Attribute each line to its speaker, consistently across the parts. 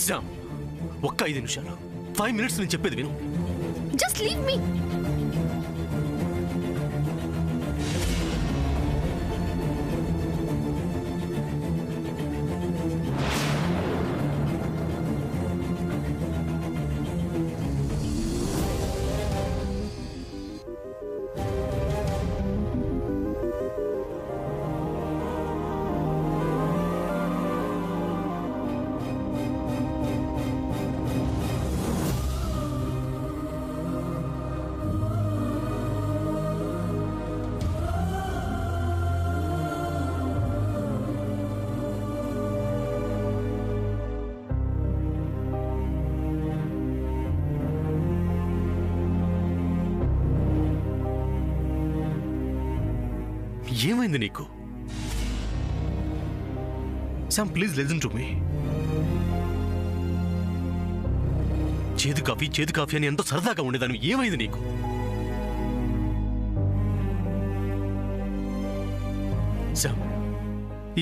Speaker 1: Sam, ఒక్క 5 నిమిషాలు, 5 minutes నేను చెప్పేది విను.
Speaker 2: జస్ట్ లీవ్ మీ.
Speaker 1: ఏమైంది నీకు? Sam, please listen to me. చేదు కాఫీ అని ఎంతో సరదాగా ఉండేదాన్ని. ఏమైంది నీకు? శామ్,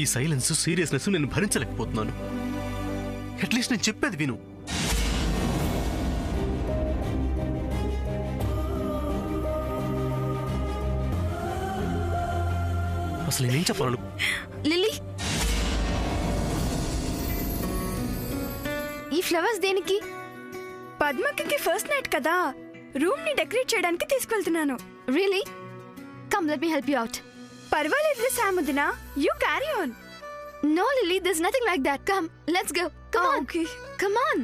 Speaker 1: ఈ సైలెన్స్, సీరియస్నెస్ నేను భరించలేకపోతున్నాను. అట్లీస్ట్ నేను చెప్పేది విను. అసలు నేనేం చెప్పాలను?
Speaker 2: లిల్లీ, ఈ ఫ్లవర్స్ దేనికి?
Speaker 3: పద్మకి ఫస్ట్ నైట్ కదా, రూమ్ ని డెకరేట్ చేయడానికి తీసుకెళ్తున్నాను.
Speaker 2: Really? Come let me help you out.
Speaker 3: పర్వాలేదు సాముదినా, you carry on.
Speaker 2: No lily, there's nothing like that. Come, let's go. Come on.
Speaker 3: Okay.
Speaker 2: Come on.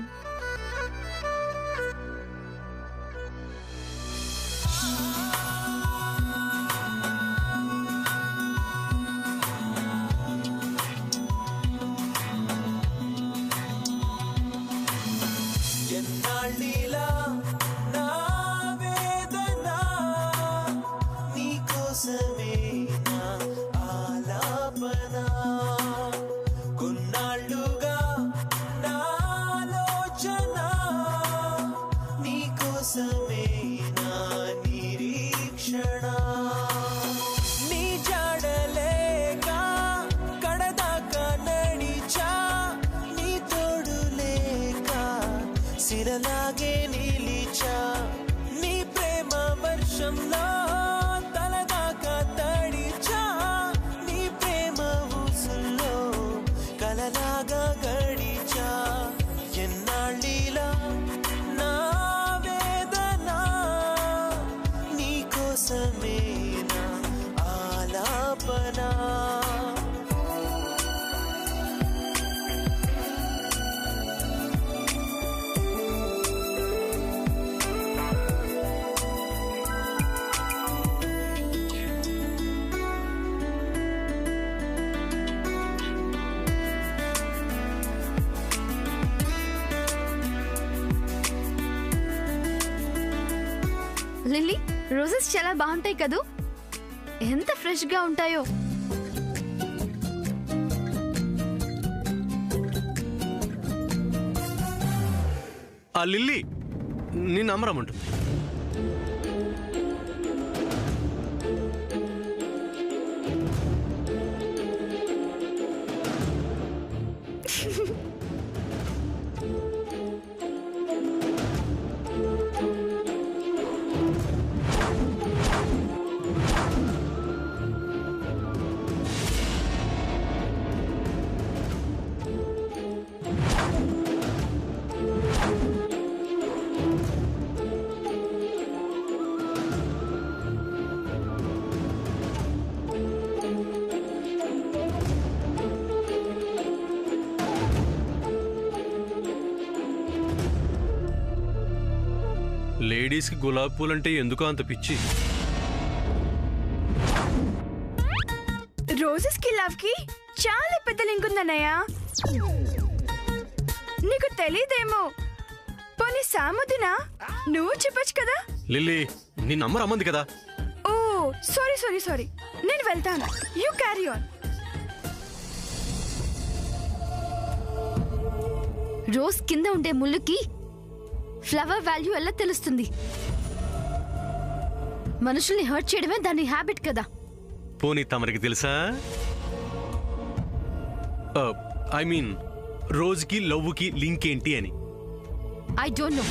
Speaker 4: సిరలాగే నిలిచా నీ ప్రేమ వర్షంలో తలదాకా తడిచా నీ ప్రేమ ఊసుల్లో కలలాగా గడిచా ఎన్నాళ్ళీలా నా వేదన నీకోసమే నా ఆలాపన.
Speaker 2: లిల్లీ, రోజెస్ చాలా బాగుంటాయి కదూ, ఎంత ఫ్రెష్ గా ఉంటాయో.
Speaker 1: ఆ లిల్లీ నిన్ను అమరమంటుంది. లేడీస్ కి గులాబీ పూలంటే ఎందుకో అంత పిచ్చి.
Speaker 3: రోజెస్ కి లవ్ కి చాలా పెద్ద లింక్ ఉందన్నయ్య. నీకు తెలీదేమో. పోనీ సాముదినా, నువ్వు చెప్పొచ్చు కదా.
Speaker 1: లిల్లీ, నీ నంబర్ అమ్మంది కదా.
Speaker 3: ఓ సారీ, నేను వెళ్తాను. You carry on.
Speaker 2: రోజ్ కింద ఉండే ముళ్ళుకి ఫ్లవర్ వాల్యూ ఎలా తెలుస్తుంది? మనుషుల్ని హర్ట్ చేయడమే దాని హ్యాబిట్ కదా.
Speaker 1: పోనీ తమరికి తెలుసా? ఐ మీన్ రోజుకి లవ్వుకి లింక్ ఏంటి అని.
Speaker 2: I don't know.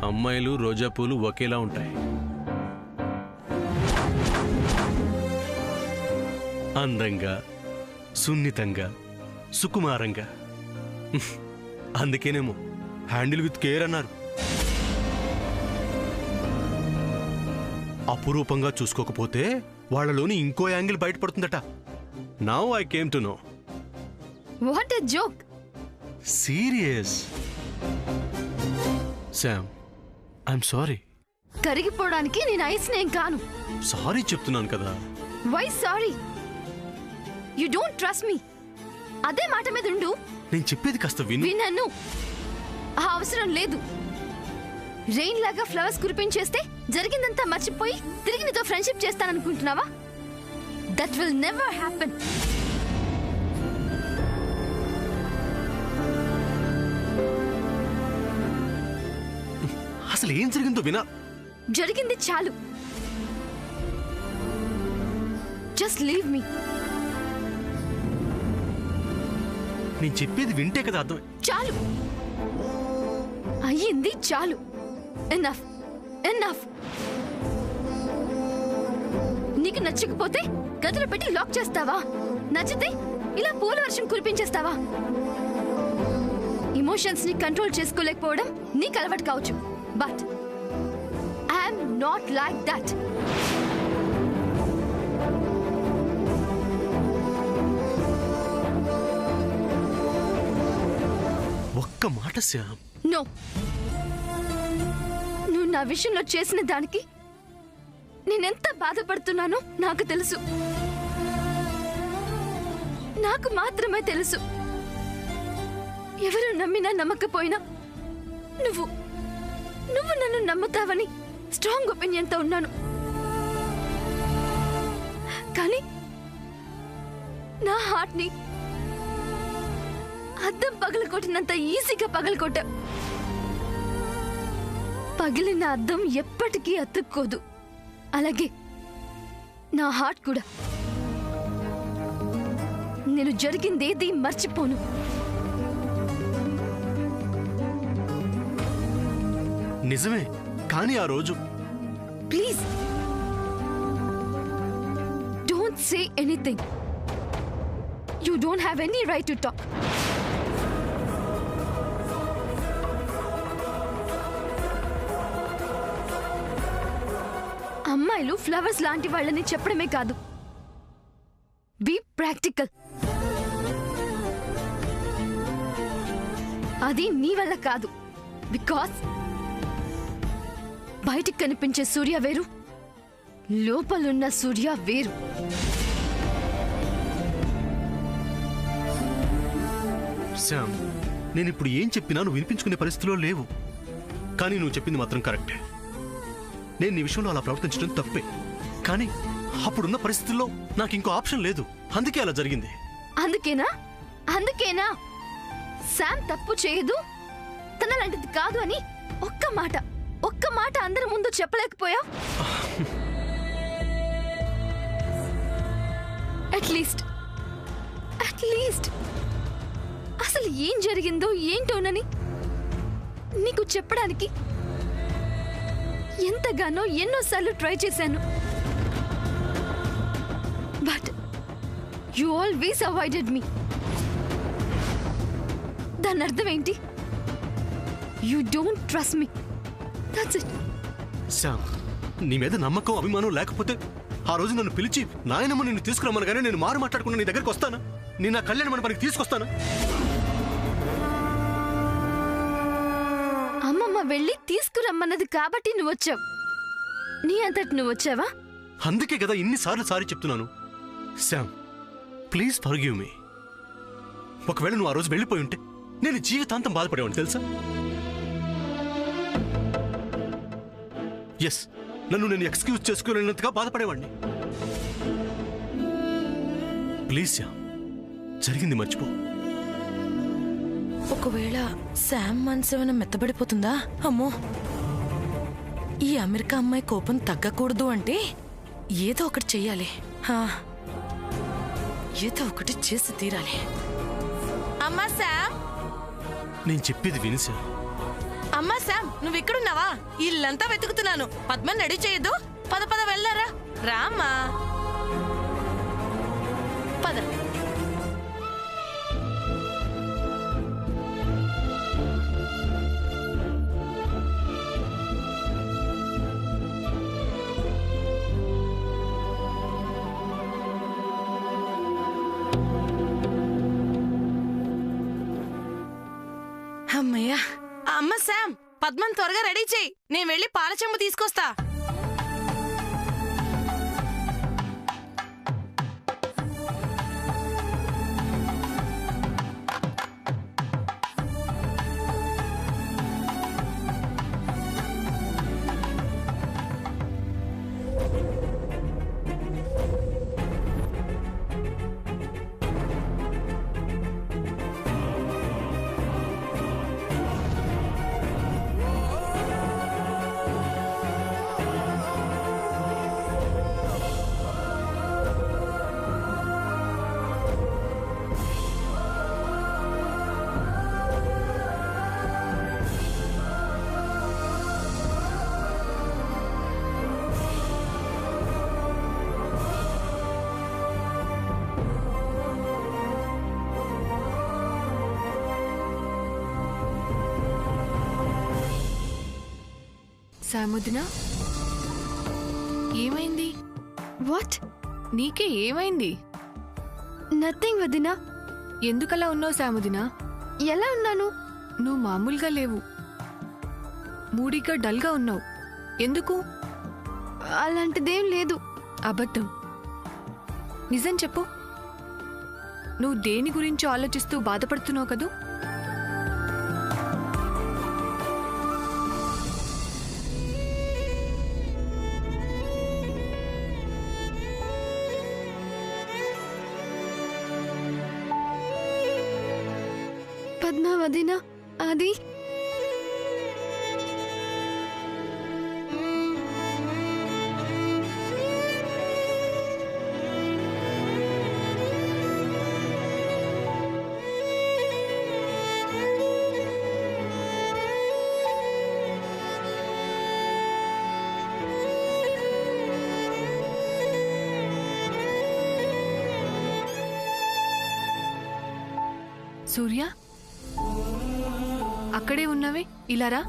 Speaker 1: అమ్మాయిలు రోజా పూలు ఒకేలా ఉంటాయి. అందంగా, సున్నితంగా, సుకుమారంగా. అందుకేనేమో హ్యాండిల్ విత్ కేర్ అన్నారు. అపురూపంగా చూసుకోకపోతే వాళ్ళలోని ఇంకో యాంగిల్ బయటపడుతుందట. Now I came to know.
Speaker 2: What a joke.
Speaker 1: Serious. Sam, I'm sorry.
Speaker 2: కరిగిపోవడానికి నేను ఐస్ నేం కాను.
Speaker 1: సారీ చెప్తున్నాను కదా.
Speaker 2: Why sorry? You don't trust me. అదే మాట మీద ఉండు.
Speaker 1: నేను చెప్పేది కాస్త విను.
Speaker 2: వినను. ఆ అవసరం లేదు. రెయిన్ లాగా ఫ్లవర్స్ కురిపించేస్తే జరిగిందంతా మర్చిపోయి తిరిగి నీతో ఫ్రెండ్షిప్ చేస్తాననుకుంటున్నావా? That will never happen.
Speaker 1: అసలు ఏం జరిగిందో వినా.
Speaker 2: జరిగింది చాలు. Just leave me.
Speaker 1: నేను చెప్పేది వింటే కదా అర్థం.
Speaker 2: చాలు. అయ్యింది చాలు. Enough enough. నీకు నచ్చకపోతే గదిలో పెట్టి లాక్ చేస్తావా? నచ్చితే ఇలా పూల వర్షం కురిపించేస్తావా? ఇమోషన్స్ ని కంట్రోల్ చేసుకోలేకపోవడం నీకు అలవాటు కావచ్చు. But I'm not like that.
Speaker 1: ఒక్క మాట శ్యామ్.
Speaker 2: నో. నువ్వు నా విషయంలో చేసిన దానికి నేనెంత బాధపడుతున్నానో నాకు తెలుసు. నాకు మాత్రమే తెలుసు. ఎవరు నమ్మినా నమ్మకపోయినా నువ్వు నన్ను నమ్ముతావని స్ట్రాంగ్ ఒపీనియన్తో ఉన్నాను. కానీ నా హార్ట్ ని అద్దం పగలకొట్టినంత ఈజీగా పగలకొట్టా. పగిలిన అద్దం ఎప్పటికీ అతుక్కోదు. అలాగే నా హార్ట్ కూడా. నేను జరిగిందేది మర్చిపోను.
Speaker 1: నిజమే, కానీ ఆ రోజు.
Speaker 2: Please don't say anything. You don't have any right to talk. అమ్మాయిలు ఫ్లవర్స్ లాంటి వాళ్ళని చెప్పడమే కాదు, బీ ప్రాక్టికల్. అది నీ వల్ల కాదు. బికాస్ బయటికి కనిపించే సూర్య వేరు, లోపలున్న సూర్య వేరు.
Speaker 1: శ్యామ్, నేను ఇప్పుడు ఏం చెప్పినా నువ్వు వినిపించుకునే పరిస్థితిలో లేవు. కానీ నువ్వు చెప్పింది మాత్రం కరెక్టే. నేను నీ విషయంలో అలా ప్రవర్తించడం తప్పే. కానీ అప్పుడున్న పరిస్థితుల్లో నాకు ఇంకో ఆప్షన్ లేదు. అందుకే అలా జరిగింది.
Speaker 2: అందుకేనా శామ్ తప్పు చేయదు, తనలాంటిది కాదు అని ఒక్క మాట అందరి ముందు చెప్పలేకపోయా? అట్లీస్ట్ అసలు ఏం జరిగిందో ఏంటోనని నీకు చెప్పడానికి ఎంతగానో ఎన్నోసార్లు ట్రై చేశాను. బట్ యు ఆల్వేస్ అవాయిడెడ్ మీ. దాని అర్థం ఏంటి? You don't trust me. That's it.
Speaker 1: Shyam, నీ మీద నమ్మకం అభిమానం లేకపోతే ఆ రోజు నన్ను పిలిచి నాయనమ్మ నిన్ను తీసుకురమ్మనగానే నేను మారు మాట్లాడకుండా నీ దగ్గరికి వస్తానా? నేను నా కళ్యాణ మండపానికి తీసుకొస్తానా?
Speaker 2: అమ్మమ్మ వెళ్ళి తీసుకురమ్మన్నది కాబట్టి నువ్వు వచ్చావు. నీ అంతటి నువ్వు వచ్చావా?
Speaker 1: అందుకే కదా ఇన్నిసార్లు సారీ చెప్తున్నాను. Shyam, please forgive me. ఒకవేళ నువ్వు ఆ రోజు వెళ్ళిపోయి ఉంటే నేను జీవితాంతం బాధపడేవాడిని తెలుసా? ఎస్, నన్ను నేను ఎక్స్క్యూజ్ చేసుకోలేనంతగా బాధపడేవాడిని. ప్లీజ్ శ్యామ్, జరిగింది మర్చిపో.
Speaker 5: ఒకవేళ శామ్ మనసు ఏమైనా మెత్తబడిపోతుందా? అమ్మో, ఈ అమెరికా అమ్మాయి కోపం తగ్గకూడదు అంటే ఏదో ఒకటి చెయ్యాలి. ఏదో ఒకటి చేసి తీరాలి. అమ్మా శామ్,
Speaker 1: నేను చెప్పేది విను శ్యామ్.
Speaker 5: అమ్మా శామ్, నువ్వు ఇక్కడున్నావా? ఇల్లంతా వెతుకుతున్నాను. పద్మని రెడీ చేయొద్దు. పద పద వెళ్ళారా. రామ్మా, పద. అమ్మయ్యా. అమ్మ శామ్, పద్మన్ త్వరగా రెడీ చేయి. నేను వెళ్ళి పాల చెంబు తీసుకొస్తా.
Speaker 6: సాముదినా, ఏమైంది?
Speaker 2: వాట్?
Speaker 6: నీకే ఏమైంది?
Speaker 2: నథింగ్ వదినా.
Speaker 6: ఎందుకలా ఉన్నావు సాముదినా?
Speaker 2: ఎలా ఉన్నాను?
Speaker 6: నువ్వు మామూలుగా లేవు. మూడిగా డల్గా ఉన్నావు. ఎందుకు?
Speaker 2: అలాంటిదేం లేదు.
Speaker 6: అబద్ధం. నిజం చెప్పు. నువ్వు దేని గురించి ఆలోచిస్తూ బాధపడుతున్నావు కదూ?
Speaker 2: పద్మావదినా, అది
Speaker 6: సూర్య, అక్కడే ఉన్నావే, ఇలా రా.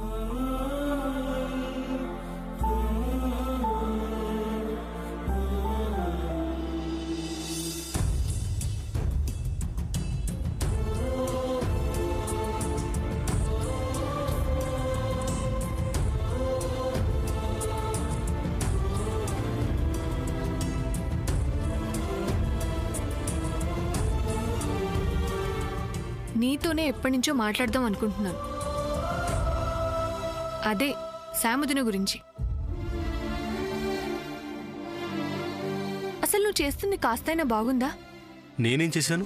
Speaker 6: నీతోనే ఎప్పటి నుంచో మాట్లాడదాం అనుకుంటున్నాను. అదే శాముదిన గురించి. అసలు నువ్వు చేస్తుంది కాస్తైనా బాగుందా?
Speaker 1: నేనేం చేశాను?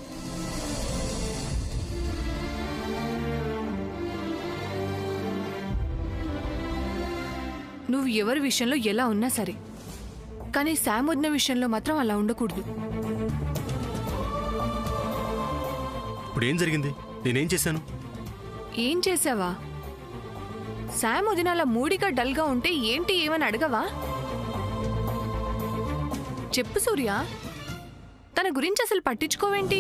Speaker 6: నువ్వు ఎవరి విషయంలో ఎలా ఉన్నా సరే, కానీ శాముదిన విషయంలో మాత్రం అలా ఉండకూడదు.
Speaker 1: ఇప్పుడు ఏం జరిగింది? నేనేం చేశాను?
Speaker 6: ఏం చేసావా? శాముదిన అలా మూడిగా డల్గా ఉంటే ఏంటి ఏమని అడగవా? చెప్పు సూర్య, తన గురించి అసలు పట్టించుకోవేంటి?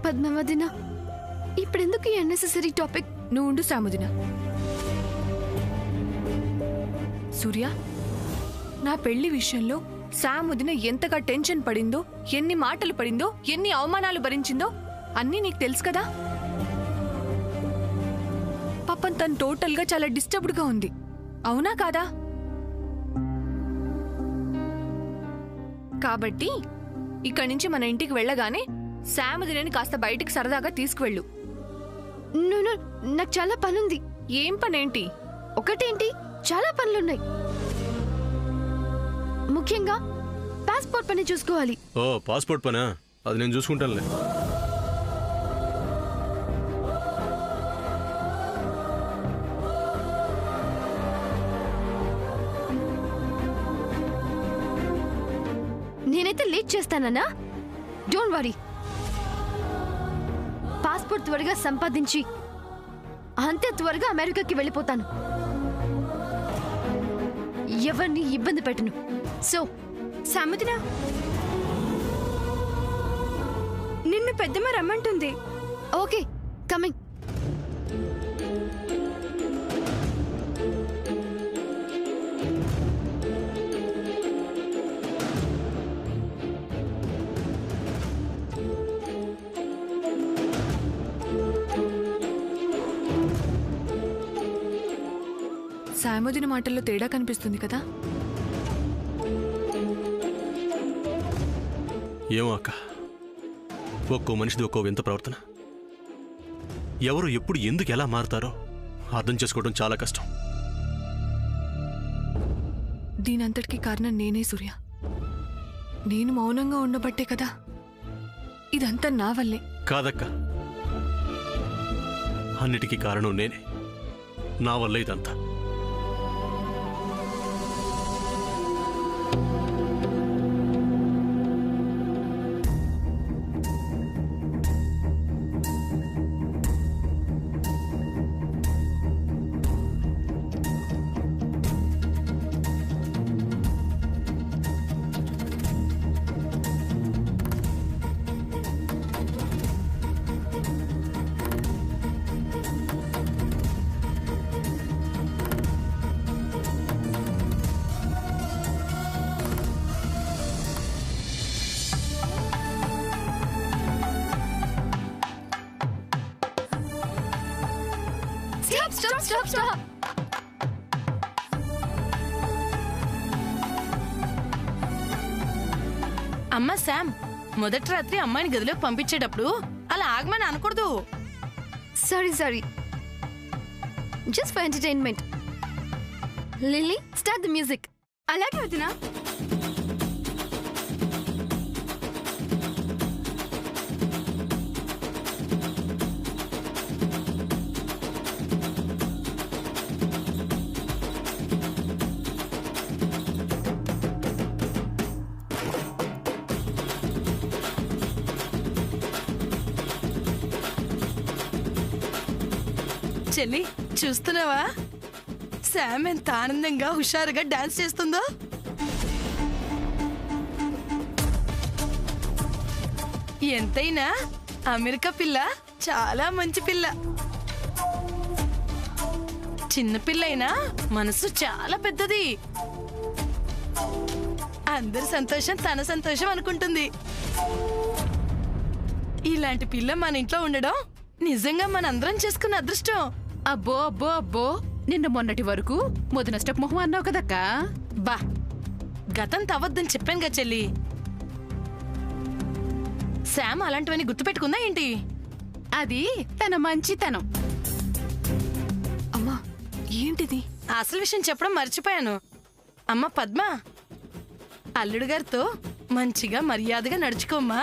Speaker 2: పద్మావదిన, ఇప్పుడెందుకు ఈ అన్నెసెసరీ టాపిక్?
Speaker 6: నువ్వు ఉండు శాముదిన. సూర్య, నా పెళ్లి విషయంలో శాముదిన ఎంతగా టెన్షన్ పడిందో, ఎన్ని మాటలు పడిందో, ఎన్ని అవమానాలు భరించిందో అన్నీ నీకు తెలుసు కదా. పాపం తను టోటల్గా చాలా డిస్టర్బ్డ్గా ఉంది, అవునా కాదా? కాబట్టి ఇక్కడి నుంచి మన ఇంటికి వెళ్ళగానే శాముదినని కాస్త బయటికి సరదాగా తీసుకువెళ్ళు.
Speaker 2: నాకు చాలా పనుంది.
Speaker 6: ఏం పనేంటి?
Speaker 2: ఒకటేంటి, చాలా పనులున్నాయి. ముఖ్యంగా పాస్పోర్ట్ పని చూసుకోవాలి.
Speaker 1: ఓ, పాస్పోర్ట్ పనా? అది నేను చూసుకుంటానులే.
Speaker 2: నేనైతే లేట్ చేస్తానన్నా, డోంట్ వరీ. పాస్పోర్ట్ త్వరగా సంపాదించి అంతే త్వరగా అమెరికాకి వెళ్ళిపోతాను. ఎవరిని ఇబ్బంది పెట్టను. సో
Speaker 3: శాముదిన, నిన్ను పెద్దమ్మ రమ్మంటుంది.
Speaker 2: Okay, coming.
Speaker 6: శాముదిన మాటల్లో తేడా కనిపిస్తుంది కదా.
Speaker 1: ఏమో అక్క, ఒక్కో మనిషిది ఒక్కో వింత ప్రవర్తన. ఎవరు ఎప్పుడు ఎందుకు ఎలా మారుతారో అర్థం చేసుకోవడం చాలా కష్టం.
Speaker 6: దీనంతటికీ కారణం నేనే సూర్య. నేను మౌనంగా ఉండబట్టే కదా ఇదంతా నా వల్లే.
Speaker 1: కాదక్క, అన్నిటికీ కారణం నేనే. నా వల్ల ఇదంతా.
Speaker 2: Stop.
Speaker 5: అమ్మా శామ్, మొదటి రాత్రి అమ్మాయిని గదిలోకి పంపించేటప్పుడు అలా ఆగమని అనకూడదు.
Speaker 2: Sorry. Just for entertainment. Lily, start the music.
Speaker 3: అలాగే వదినా.
Speaker 5: చెల్లి, చూస్తున్నావా శామ్ ఎంత ఆనందంగా హుషారుగా డాన్స్ చేస్తుందో? ఎంతైనా అమెరికా పిల్ల చాలా మంచి పిల్ల. చిన్న పిల్లైనా మనసు చాలా పెద్దది. అందరి సంతోషం తన సంతోషం అనుకుంటుంది. ఇలాంటి పిల్ల మన ఇంట్లో ఉండడం నిజంగా మనందరం చేసుకున్న అదృష్టం.
Speaker 7: అబ్బో నిన్న మొన్నటి వరకు మొదన స్టెప్ మొహం అన్నావు కదక్కా. బా,
Speaker 5: గతం తవ్వద్దని చెప్పానుగా చెల్లి. శామ్ అలాంటివన్నీ గుర్తుపెట్టుకుందా ఏంటి?
Speaker 7: అది తన మంచితనం.
Speaker 6: అమ్మా ఏంటిది?
Speaker 5: అసలు విషయం చెప్పడం మర్చిపోయాను. అమ్మ పద్మ, అల్లుడు గారితో మంచిగా మర్యాదగా నడుచుకోమ్మా.